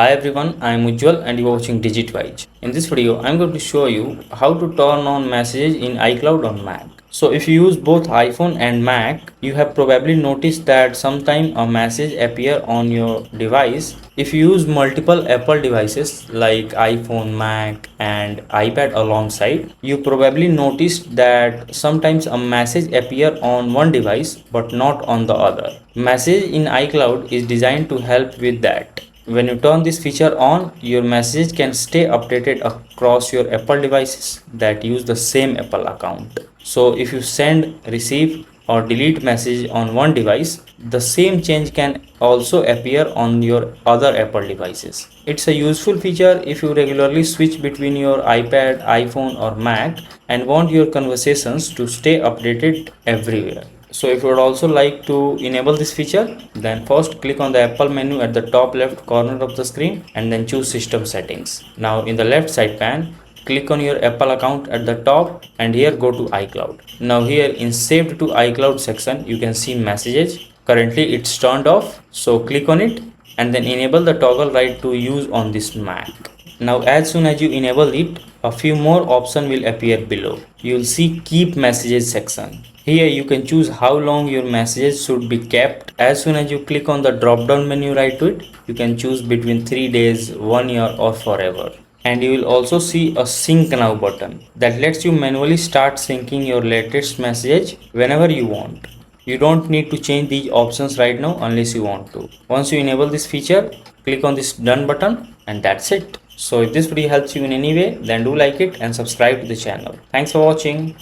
Hi everyone, I am Ujjwal and you are watching DigitWise. In this video, I am going to show you how to turn on messages in iCloud on Mac. So if you use both iPhone and Mac, you have probably noticed that sometime a message appear on your device. If you use multiple Apple devices like iPhone, Mac and iPad alongside, you probably noticed that sometimes a message appear on one device but not on the other. Message in iCloud is designed to help with that. When you turn this feature on, your message can stay updated across your Apple devices that use the same Apple account. So if you send, receive or delete message on one device, the same change can also appear on your other Apple devices. It's a useful feature if you regularly switch between your iPad, iPhone or Mac and want your conversations to stay updated everywhere. So if you would also like to enable this feature, then first click on the Apple menu at the top left corner of the screen and then choose system settings. Now in the left side pane, click on your Apple account at the top and here go to iCloud. Now here in saved to iCloud section, you can see messages. Currently it's turned off. So click on it and then enable the toggle right to use on this Mac. Now as soon as you enable it, a few more options will appear below. You will see keep messages section. Here you can choose how long your messages should be kept. As soon as you click on the drop down menu right to it, you can choose between 3 days, 1 year or forever. And you will also see a sync now button that lets you manually start syncing your latest message whenever you want. You don't need to change these options right now unless you want to. Once you enable this feature, click on this done button and that's it. So if this video helps you in any way, then do like it and subscribe to the channel. Thanks for watching.